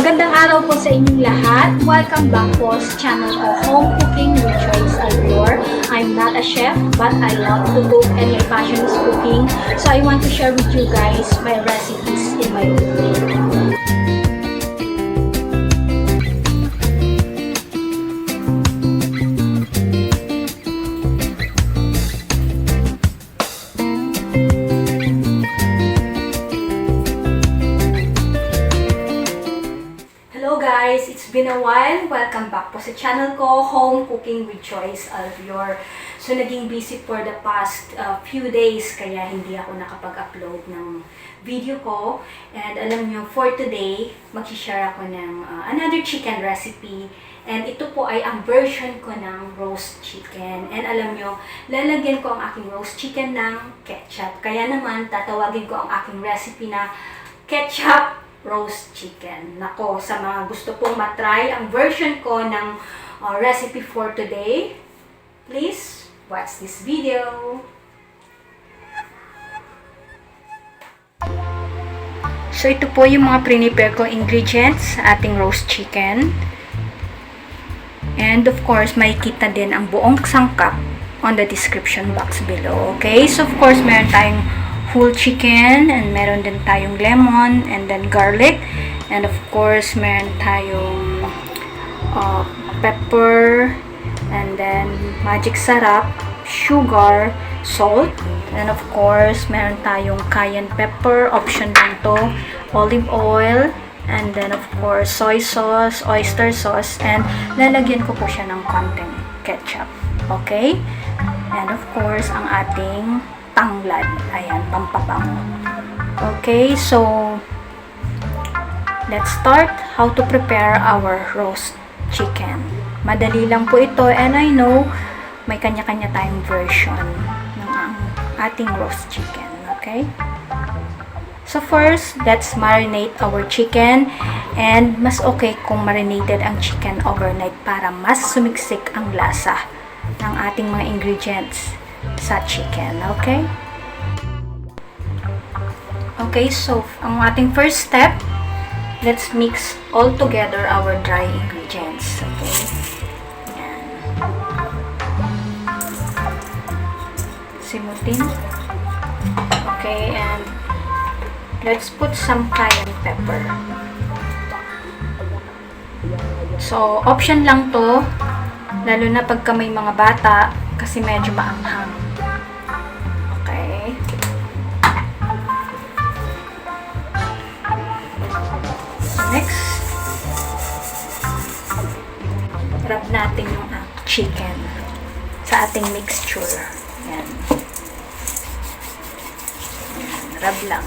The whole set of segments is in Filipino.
Magandang araw po sa inyong lahat. Welcome back po sa channel ko, Home Cooking with Joyce Alvior. I'm not a chef, but I love to cook and my passion is cooking. So I want to share with you guys my recipes in my cooking. Guys, it's been a while. Welcome back po sa channel ko, Home Cooking with Joyce Alvior. So, naging busy for the past few days, kaya hindi ako nakapag-upload ng video ko. And alam nyo, for today, mag-share ako ng another chicken recipe. And ito po ay ang version ko ng roast chicken. And alam nyo, lalagyan ko ang aking roast chicken ng ketchup. Kaya naman, tatawagin ko ang aking recipe na Ketchup Roast Chicken. Nako, sa mga gusto pong matry ang version ko ng recipe for today, please watch this video. So, ito po yung mga prepare ko ingredients sa ating roast chicken. And of course, makikita din ang buong sangkap on the description box below. Okay? So, of course, meron tayong whole chicken, and meron din tayong lemon, and then garlic, and of course, meron tayong pepper, and then magic sarap, sugar, salt, and of course, meron tayong cayenne pepper, option lang to, olive oil, and then of course, soy sauce, oyster sauce, and lalagyan ko po siya ng konting ketchup. Okay? And of course, ang ating tanglad. Ayan, pampabango. Okay, so let's start how to prepare our roast chicken. Madali lang po ito, and I know may kanya-kanya tayong version ng ating roast chicken. Okay? So first, let's marinate our chicken, and mas okay kung marinated ang chicken overnight para mas sumiksik ang lasa ng ating mga ingredients sa chicken, okay? Okay, so ang ating first step, let's mix all together our dry ingredients, okay? Yan. Simutin. Okay, and let's put some cayenne pepper. So, option lang to, lalo na pagka may mga bata, kasi medyo maanghang. Okay. Next, rub natin yung chicken sa ating mixture. Yan. Yan. Rub lang.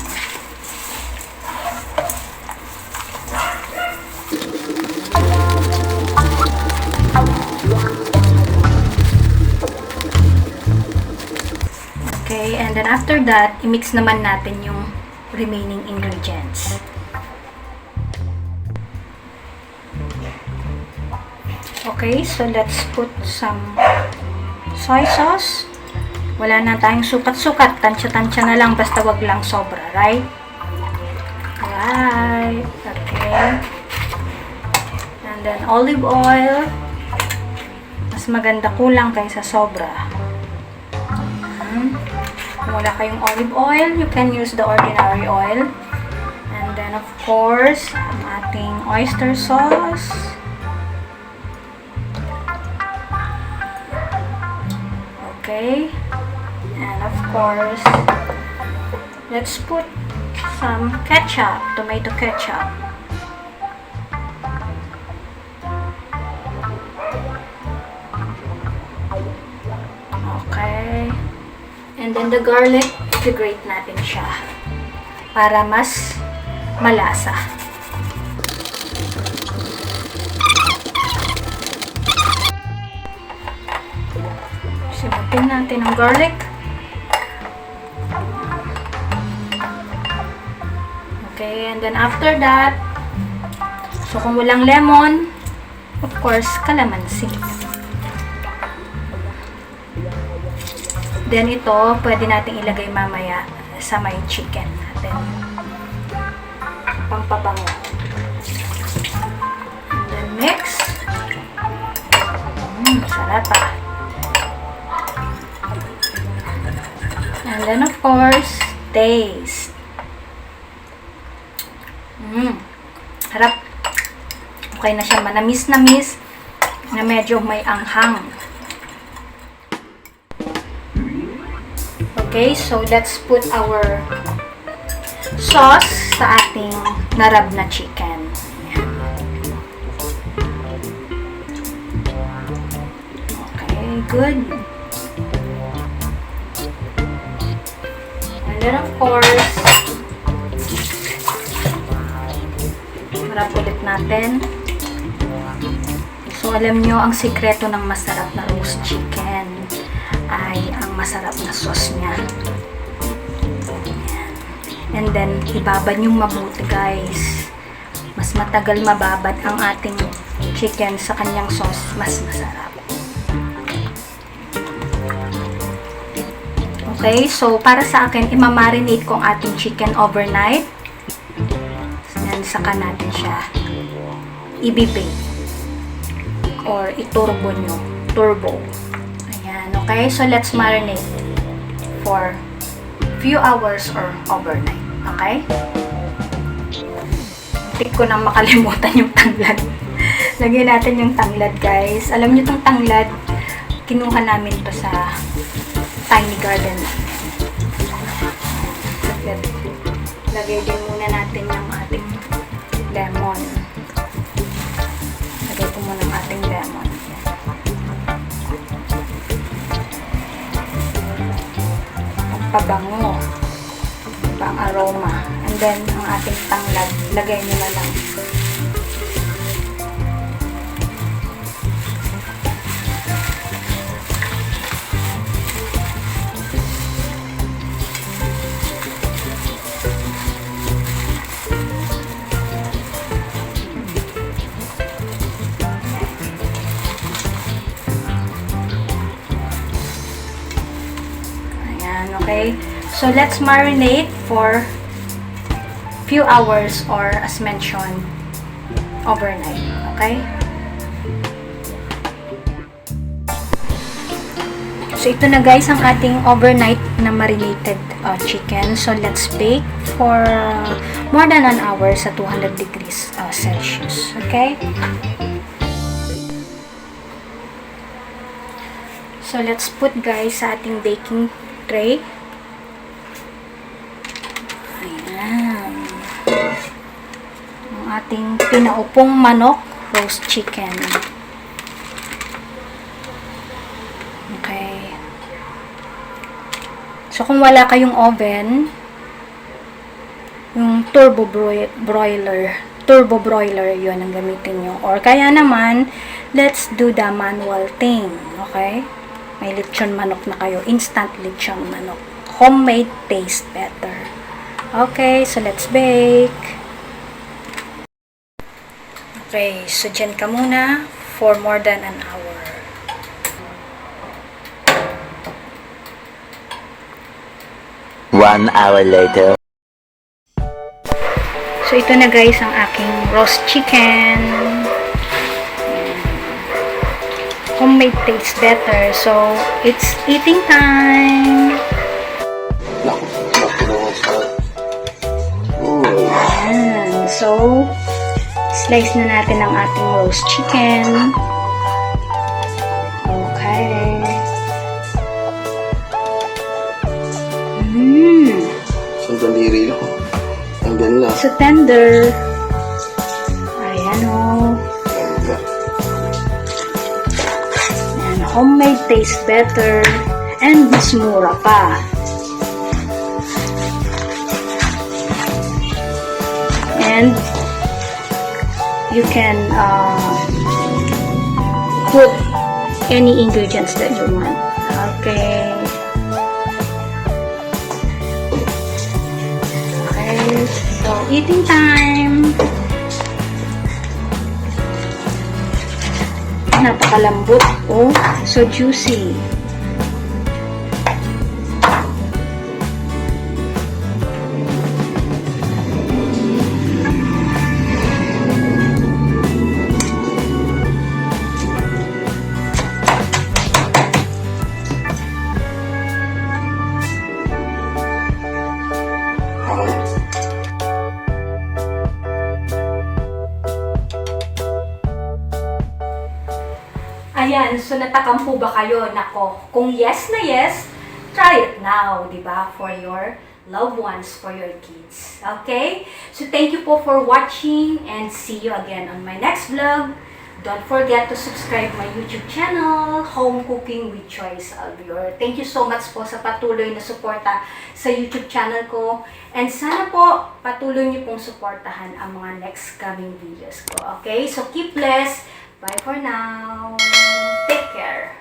Okay, and then after that, i-mix naman natin yung remaining ingredients. Okay, so let's put some soy sauce. Wala na tayong sukat-sukat, tansya-tansya na lang, basta wag lang sobra, right? Right, okay. And then olive oil. Mas maganda kulang kaysa sobra. Kung wala kayong olive oil, you can use the ordinary oil. And then of course, ang ating oyster sauce. Okay. And of course, let's put some ketchup, tomato ketchup. Okay. And then the garlic, i-grate natin siya para mas malasa. Simutin natin ang garlic. Okay, and then after that, so kung walang lemon, of course, kalamansi. Then ito, pwede nating ilagay mamaya sa may chicken natin. Pampabango. taste. Harap. Okay na siya, manamis-namis na medyo may anghang. Okay, so let's put our sauce sa ating narab na chicken. Ayan. Okay, good. And then of course, harap ulit natin. So, alam nyo, ang sikreto ng masarap na roast chicken ay ang masarap na sauce niya. Ayan. And then, ibabad yung mabuti, guys. Mas matagal mababad ang ating chicken sa kanyang sauce, mas masarap. Okay, so para sa akin, imamarinate ko ang ating chicken overnight. Then, saka natin siya i-bake or iturbo nyo. Turbo. Ayan, okay? So, let's marinate for few hours or overnight. Okay? Tik ko nang makalimutan yung tanglad. Lagyan natin yung tanglad, guys. Alam nyo itong tanglad, kinuha namin to sa tiny garden. Lagay din muna natin yung ating lemon. Lagay ko muna ang ating lemon. Pabango. Pang aroma. And then, ang ating tanglad, lagay nyo na lang. Okay, so let's marinate for few hours or as mentioned, overnight. Okay? So ito na, guys, ang ating overnight na marinated chicken. So let's bake for more than an hour sa 200 degrees Celsius. Okay? So let's put, guys, sa ating baking tray. Ayan. Ang ating pinaupong manok roast chicken. Okay. So, kung wala kayong oven, yung turbo broiler, yun ang gamitin nyo. Or kaya naman, let's do the manual thing. Okay? May lechon manok na kayo. Instant lechon manok. Homemade taste better. Okay, so let's bake. Okay, so dyan ka muna for more than an hour. One hour later. So ito na, guys, ang aking roast chicken. Homemade tastes better. So, it's eating time. Ayan. So, slice na natin ang ating roast chicken. Okay. Sandali lang. Hanggang lang. So tender. Ayan, oh. Homemade tastes better and mas mura pa. And you can put any ingredients that you want. Okay. Okay, so eating time. Napakalambot. Oh, so juicy. Ayan, so natakam po ba kayo? Nako, kung yes na yes, try it now, di ba? For your loved ones, for your kids. Okay? So thank you po for watching and see you again on my next vlog. Don't forget to subscribe my YouTube channel, Home Cooking with Joyce Alvior. Thank you so much po sa patuloy na suporta sa YouTube channel ko. And sana po, patuloy niyo pong suportahan ang mga next coming videos ko. Okay? So keep blessed. Bye for now. Take care.